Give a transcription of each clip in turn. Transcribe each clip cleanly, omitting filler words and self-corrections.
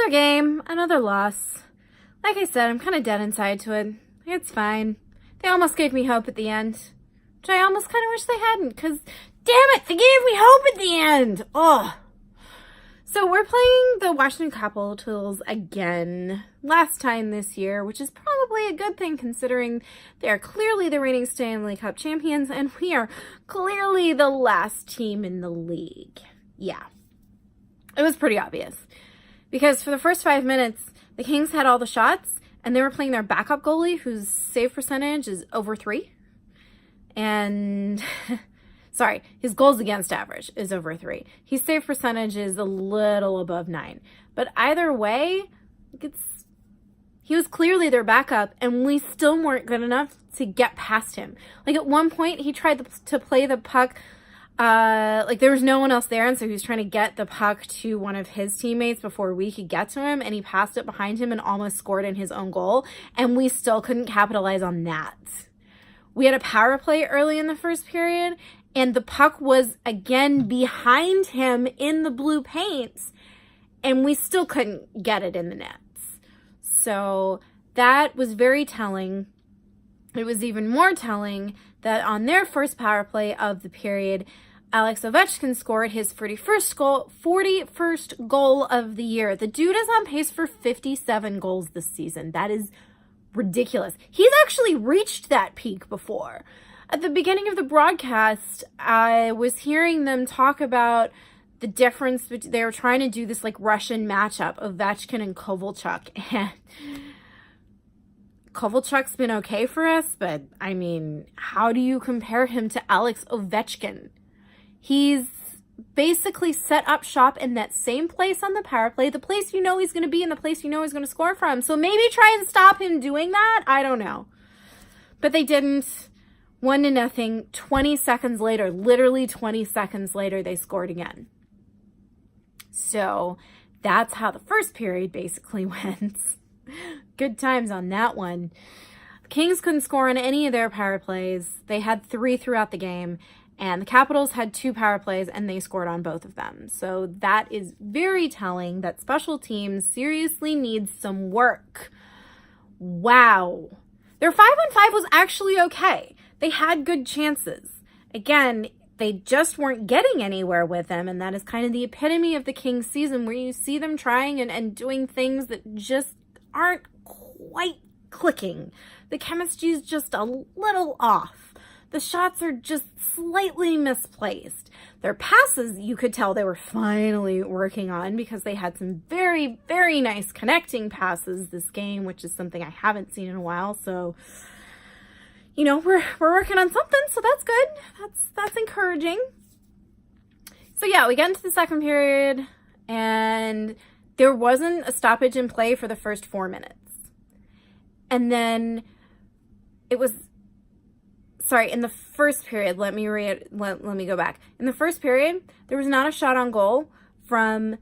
Another game, another loss. Like I said, I'm kind of dead inside to it. It's fine. They almost gave me hope at the end, which I almost kind of wish they hadn't, because damn it, they gave me hope at the end. Ugh. So we're playing the Washington Capitals again, last time this year, which is probably a good thing considering they are clearly the reigning Stanley Cup champions and we are clearly the last team in the league. Yeah, it was pretty obvious because for the first 5 minutes, the Kings had all the shots and they were playing their backup goalie whose save percentage is over 3. And... sorry, his goals against average is over 3. His save percentage is a little above 9. But either way, he was clearly their backup, and we still weren't good enough to get past him. Like, at one point, he tried to play the puck, like, there was no one else there, and so he was trying to get the puck to one of his teammates before we could get to him, and he passed it behind him and almost scored in his own goal, and we still couldn't capitalize on that. We had a power play early in the first period, and the puck was again behind him in the blue paint, and we still couldn't get it in the nets. So that was very telling. It was even more telling that on their first power play of the period, Alex Ovechkin scored his 41st goal of the year. The dude is on pace for 57 goals this season. That is ridiculous. He's actually reached that peak before. At the beginning of the broadcast, I was hearing them talk about the difference. They were trying to do this like Russian matchup of Ovechkin and Kovalchuk. And Kovalchuk's been okay for us, but I mean, how do you compare him to Alex Ovechkin? He's basically set up shop in that same place on the power play, the place you know he's going to be and the place you know he's going to score from. So maybe try and stop him doing that. I don't know. But they didn't. 1-0, 20 seconds later, literally 20 seconds later, they scored again. So that's how the first period basically went. Good times on that one. The Kings couldn't score on any of their power plays. They had 3 throughout the game, and the Capitals had 2 power plays, and they scored on both of them. So that is very telling that special teams seriously needs some work. Wow. Their 5-on-5 was actually okay. They had good chances. Again, they just weren't getting anywhere with them, and that is kind of the epitome of the Kings season, where you see them trying and doing things that just aren't quite clicking. The chemistry is just a little off. The shots are just slightly misplaced. Their passes, you could tell they were finally working on because they had some very, very nice connecting passes this game, which is something I haven't seen in a while, so... you know, we're working on something, so that's good. That's encouraging. So yeah, we get into the second period, and there wasn't a stoppage in play for the first 4 minutes. And then it was, sorry, in the first period, let me go back. In the first period, there was not a shot on goal from,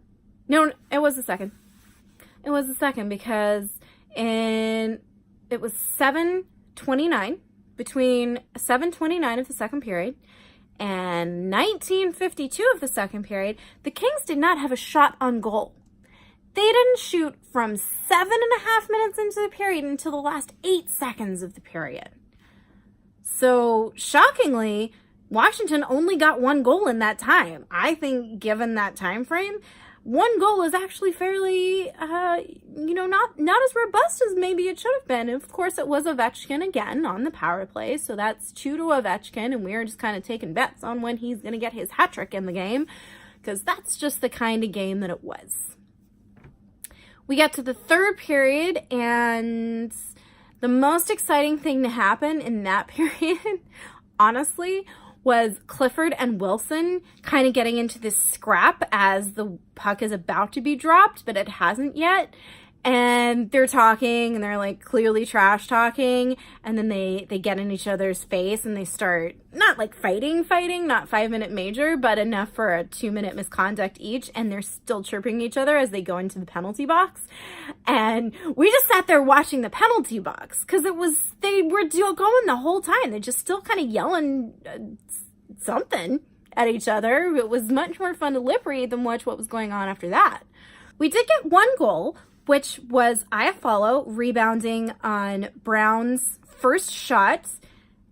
no, it was the second. It was the second because it was 7:29. Between 7:29 of the second period and 19:52 of the second period, the Kings did not have a shot on goal. They didn't shoot from 7.5 minutes into the period until the last 8 seconds of the period. So, shockingly, Washington only got 1 goal in that time. I think, given that time frame, 1 goal is actually fairly, not as robust as maybe it should have been. And of course, it was Ovechkin again on the power play. So that's 2 to Ovechkin. And we were just kind of taking bets on when he's going to get his hat trick in the game, because that's just the kind of game that it was. We get to the third period, and the most exciting thing to happen in that period, honestly, was Clifford and Wilson kind of getting into this scrap as the puck is about to be dropped, but it hasn't yet. And they're talking, and they're like clearly trash talking, and then they get in each other's face and they start not like fighting, not 5-minute major, but enough for a 2-minute misconduct each, and they're still chirping each other as they go into the penalty box. And we just sat there watching the penalty box because they were going the whole time. They're just still kind of yelling something at each other. It was much more fun to lip read than watch what was going on after that. We did get one goal, which was Iafallo rebounding on Brown's first shot.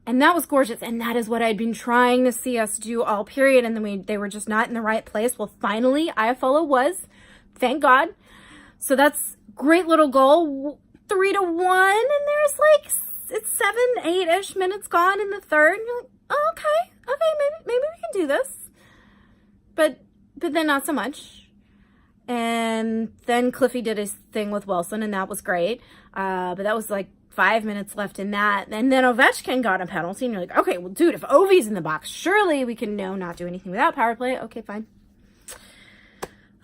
And that was gorgeous. And that is what I'd been trying to see us do all period. And then they were just not in the right place. Well, finally, Iafallo was. Thank God. So that's great little goal. 3-1. And there's like, it's 7, 8-ish minutes gone in the third. And you're like, oh, okay, maybe we can do this. But then not so much. And then Cliffy did his thing with Wilson, and that was great. But that was like 5 minutes left in that. And then Ovechkin got a penalty, and you're like, okay, well, dude, if Ovi's in the box, surely we can not do anything without power play. Okay, fine.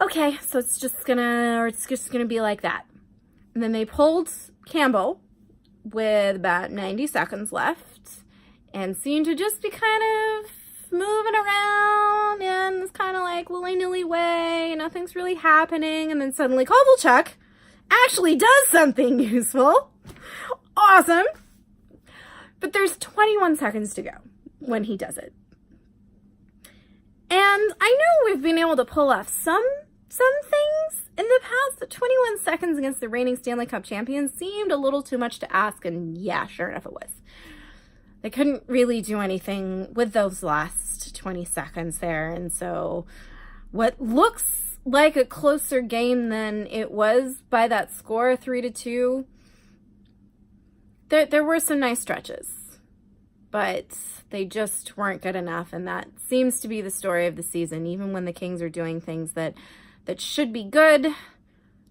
Okay, so it's just gonna be like that. And then they pulled Campbell with about 90 seconds left and seemed to just be kind of moving around in this kind of like willy-nilly way. Nothing's really happening. And then suddenly Kovalchuk actually does something useful. Awesome. But there's 21 seconds to go when he does it. And I know we've been able to pull off some things in the past, but 21 seconds against the reigning Stanley Cup champions seemed a little too much to ask, and yeah, sure enough it was. They couldn't really do anything with those last 20 seconds there, and so what looks like a closer game than it was by that score, 3-2, there were some nice stretches, but they just weren't good enough, and that seems to be the story of the season. Even when the Kings are doing things that should be good,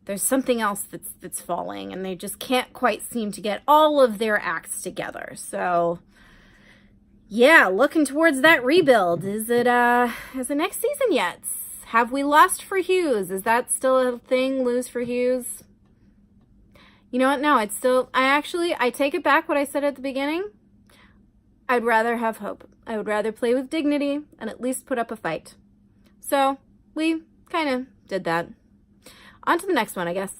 there's something else that's falling, and they just can't quite seem to get all of their acts together. So yeah, looking towards that rebuild. Is it next season yet? Have we lost for Hughes? Is that still a thing? Lose for Hughes? You know what? No, it's still, I take it back what I said at the beginning. I'd rather have hope. I would rather play with dignity and at least put up a fight. So we kind of did that. On to the next one, I guess.